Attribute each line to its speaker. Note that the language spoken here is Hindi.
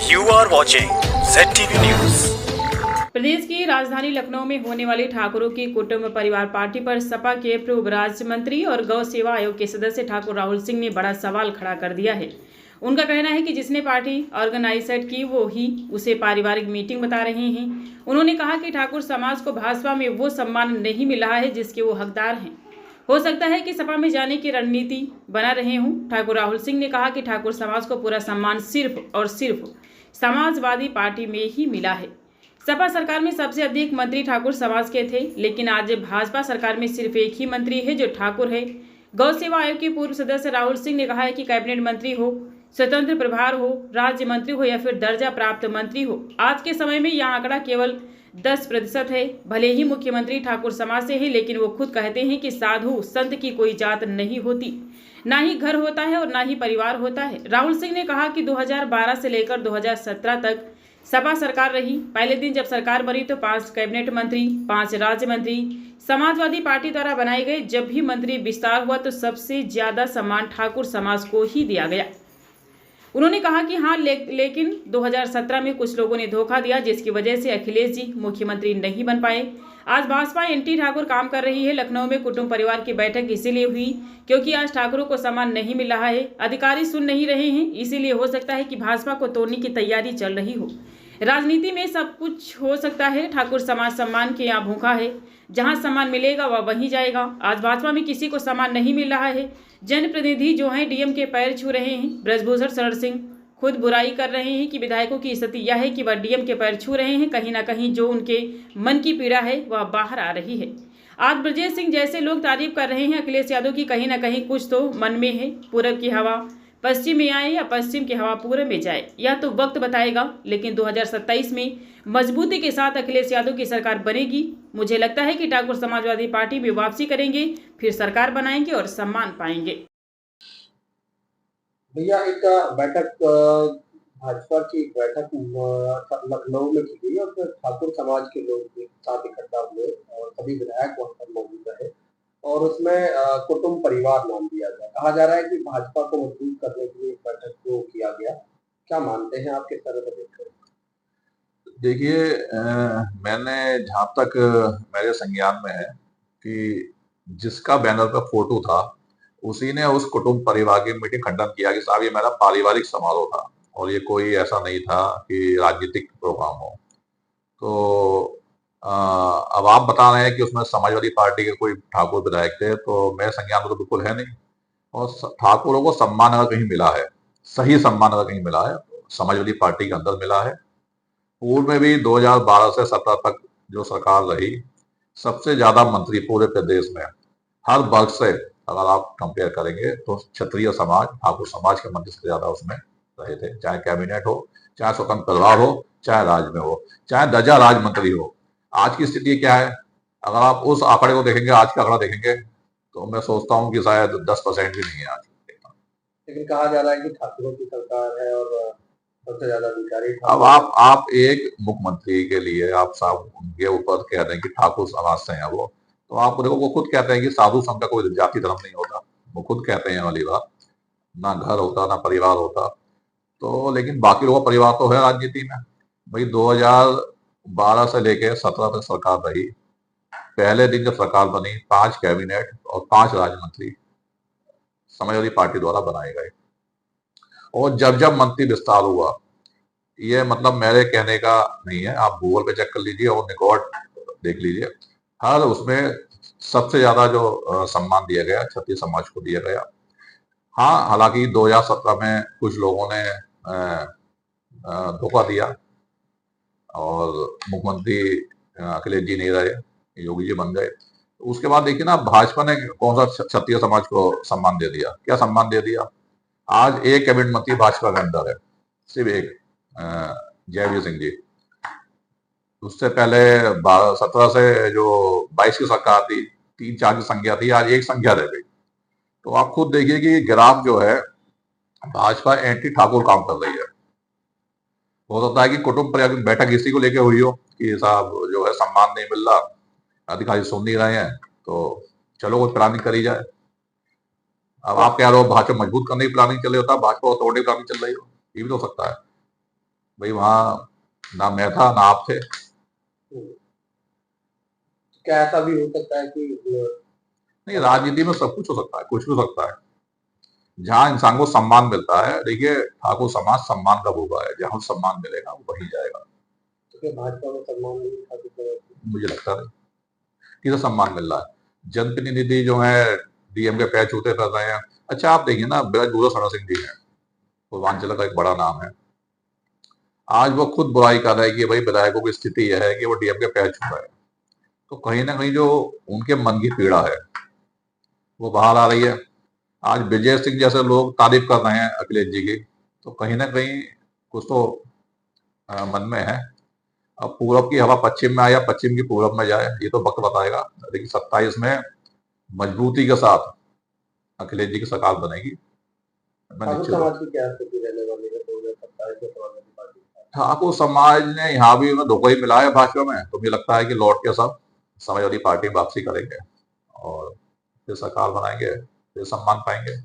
Speaker 1: You are watching ZTV News.
Speaker 2: प्रदेश की राजधानी लखनऊ में होने वाली ठाकुरों की कुटुंब परिवार पार्टी पर सपा के पूर्व राज्य मंत्री और गौ सेवा आयोग के सदस्य ठाकुर राहुल सिंह ने बड़ा सवाल खड़ा कर दिया है। उनका कहना है कि जिसने पार्टी ऑर्गेनाइजेड की वो ही उसे पारिवारिक मीटिंग बता रहे हैं। उन्होंने कहा कि ठाकुर समाज को भाजपा में वो सम्मान नहीं मिल रहा है जिसके वो हकदार हैं। हो सकता है कि सपा में जाने की रणनीति बना रहे हों। ठाकुर राहुल सिंह ने कहा कि ठाकुर समाज को पूरा सम्मान सिर्फ और सिर्फ समाजवादी पार्टी में ही मिला है। सपा सरकार में सबसे अधिक मंत्री ठाकुर समाज के थे, लेकिन आज भाजपा सरकार में सिर्फ एक ही मंत्री है जो ठाकुर है। गौ सेवा आयोग के पूर्व सदस्य राहुल सिंह ने कहा है कि कैबिनेट मंत्री हो, स्वतंत्र प्रभार हो, राज्य मंत्री हो या फिर दर्जा प्राप्त मंत्री हो, आज के समय में यह आंकड़ा केवल 10% है। भले ही मुख्यमंत्री ठाकुर समाज से है, लेकिन वो खुद कहते हैं कि साधु संत की कोई जात नहीं होती, ना ही घर होता है और ना ही परिवार होता है। राहुल सिंह ने कहा कि 2012 से लेकर 2017 तक सपा सरकार रही। पहले दिन जब सरकार बनी तो 5 कैबिनेट मंत्री, 5 राज्य मंत्री समाजवादी पार्टी द्वारा बनाए गए। जब भी मंत्री विस्तार हुआ तो सबसे ज्यादा सम्मान ठाकुर समाज को ही दिया गया। उन्होंने कहा कि हाँ, लेकिन 2017 में कुछ लोगों ने धोखा दिया, जिसकी वजह से अखिलेश जी मुख्यमंत्री नहीं बन पाए। आज भाजपा एंटी ठाकुर काम कर रही है। लखनऊ में कुटुंब परिवार की बैठक इसीलिए हुई क्योंकि आज ठाकुरों को सम्मान नहीं मिल रहा है, अधिकारी सुन नहीं रहे हैं। इसीलिए हो सकता है कि भाजपा को तोड़ने की तैयारी चल रही हो। राजनीति में सब कुछ हो सकता है। ठाकुर समाज सम्मान के यहाँ भूखा है, जहां सम्मान मिलेगा वह वहीं जाएगा। आज भाजपा में किसी को सम्मान नहीं मिल रहा है। जनप्रतिनिधि जो हैं डीएम के पैर छू रहे हैं। ब्रजभूषण शरण सिंह खुद बुराई कर रहे हैं कि विधायकों की स्थिति यह है कि वह डीएम के पैर छू रहे हैं। कहीं ना कहीं जो उनके मन की पीड़ा है वह बाहर आ रही है। आज ब्रजेश सिंह जैसे लोग तारीफ कर रहे हैं अखिलेश यादव की, कहीं ना कहीं कुछ तो मन में है। पूरब की हवा पश्चिम में आए या पश्चिम की हवा पूरब में जाए, यह तो वक्त बताएगा। लेकिन 2027 में मजबूती के साथ अखिलेश यादव की सरकार बनेगी। मुझे लगता है कि ठाकुर समाजवादी पार्टी में वापसी करेंगे, फिर सरकार बनाएंगे और सम्मान पाएंगे।
Speaker 3: भैया, एक बैठक भाजपा की एक बैठक लखनऊ में की गई और उसमें ठाकुर समाज के लोग एक साथ इकट्ठा हुए और सभी विधायक वहां पर मौजूद रहे और उसमें कुटुंब परिवार नाम दिया गया। कहा जा रहा है कि भाजपा को मजबूत करने के लिए इस बैठक को किया गया। क्या मानते हैं आप, किस तरह से देखते हैं?
Speaker 4: देखिए, मैंने जहाँ तक मेरे संज्ञान में है कि जिसका बैनर पर फोटो था उसी ने उस कुटुंब परिवार की मीटिंग खंडन किया कि साहब ये मेरा पारिवारिक समारोह था और ये कोई ऐसा नहीं था कि राजनीतिक प्रोग्राम हो। तो अब आप बता रहे हैं कि उसमें समाजवादी पार्टी के कोई ठाकुर विधायक थे, तो मेरे संज्ञान में तो बिल्कुल है नहीं। और ठाकुरों को सम्मान अगर कहीं मिला है, सही सम्मान अगर कहीं मिला है, समाजवादी पार्टी के अंदर मिला है। पूर्व में भी 2012 से 17 तक जो सरकार रही, सबसे ज्यादा मंत्री पूरे प्रदेश में हर वर्ग से अगर आप कंपेयर करेंगे तो क्षत्रिय समाज, ठाकुर समाज के मंत्री से ज्यादा उसमें रहे थे। चाहे कैबिनेट हो, चाहे स्वतंत्र प्रभार हो, चाहे राज्य में हो, चाहे दर्जा राज मंत्री हो। आज की स्थिति क्या है? अगर आप उस आंकड़े को देखेंगे, आज का आंकड़ा देखेंगे, तो मैं सोचता हूँ कि शायद 10% भी नहीं है आज।
Speaker 3: लेकिन कहा जा रहा है कि ठाकुरों की सरकार है और सबसे ज्यादा अधिकारी।
Speaker 4: अब आप एक मुख्यमंत्री के लिए आप साहब उनके ऊपर कह रहे हैं कि ठाकुर समाज से हैं वो, तो आप देखो वो खुद कहते हैं कि साधु संत का कोई जाति धर्म नहीं होता। वो खुद कहते हैं वाली बात, ना घर होता ना परिवार होता। तो लेकिन बाकी लोगों का परिवार तो है राजनीति में। भाई 2012 से लेके 17 तक सरकार रही। पहले दिन जब सरकार बनी 5 कैबिनेट और 5 राज्य मंत्री समाजवादी पार्टी द्वारा बनाए गए और जब जब मंत्री विस्तार हुआ, ये मतलब मेरे कहने का नहीं है, आप गूगल पे चेक कर लीजिए और रिकॉर्ड देख लीजिए। हर उसमें सबसे ज्यादा जो सम्मान दिया गया क्षत्रिय समाज को दिया गया। हाँ, हालांकि 2017 में कुछ लोगों ने धोखा दिया और मुख्यमंत्री अखिलेश जी नहीं रहे, योगी जी बन गए। उसके बाद देखिए ना, भाजपा ने कौन सा क्षत्रिय समाज को सम्मान दे दिया? क्या सम्मान दे दिया? आज एक कैबिनेट मंत्री भाजपा के अंदर है, सिर्फ एक, जयवीर सिंह जी। उससे पहले 17 से जो 22 की सरकार थी, 3-4 की संख्या थी, आज एक संख्या रह गई। तो आप खुद देखिए कि ग्राफ जो है, भाजपा एंटी ठाकुर काम कर रही है। हो सकता है कि कुटुंब परिवार की बैठक इसी को लेके हुई हो कि साहब जो है सम्मान नहीं मिल रहा, अधिकारी सुन नहीं रहे हैं, तो चलो कोई प्लानिंग करी जाए। अब आप कह रहे हो भाजपा मजबूत करने की प्लानिंग चल रही होता, भाजपा को तोड़ने की प्लानिंग चल रही हो, ये भी तो हो सकता है। भाई वहाँ ना मैं था ना आप थे।
Speaker 3: क्या ऐसा भी हो सकता है कि
Speaker 4: नहीं, राजनीति में सब कुछ हो सकता है, कुछ भी हो सकता है। जहाँ इंसान को सम्मान मिलता है, देखिए ठाकुर समाज सम्मान का भूखा है, जहाँ सम्मान मिलेगा वो वहीं जाएगा।
Speaker 3: तो क्या भाजपा में सम्मान नहीं था
Speaker 4: मुझे लगता नहीं किसे सम्मान मिल रहा है। जनप्रतिनिधि जो है डीएम के पैर छूते कर रहे हैं। अच्छा आप देखिए ना, ब्रजभूषण शरण सिंह जी हैं, पूर्वांचल का एक बड़ा नाम है। आज वो खुद बुराई कर रहे हैं कि भाई विधायकों की स्थिति यह है कि वो डीएम के पैर छू रहे हैं। तो कहीं ना कहीं जो उनके मन की पीड़ा है वो बाहर आ रही है। आज विजय सिंह जैसे लोग तारीफ कर रहे हैं अखिलेश जी की, तो कहीं ना कहीं कुछ तो मन में है। अब पूरब की हवा पश्चिम में आए या पश्चिम की पूरब में जाए ये तो वक्त बताएगा, लेकिन 27 में मजबूती के साथ अखिलेश जी की सरकार बनेगी। मैं
Speaker 3: ठाकुर
Speaker 4: निश्चित हूँ।
Speaker 3: समाज की क्या स्थिति रहने वाली है 2027 में समाजवादी पार्टी?
Speaker 4: ठाकुर समाज ने यहाँ भी उन्हें धोखा ही मिला है भाजपा में, तो मुझे लगता है कि लौट के सब समाजवादी पार्टी में वापसी करेंगे और फिर सरकार बनाएंगे, फिर सम्मान पाएंगे।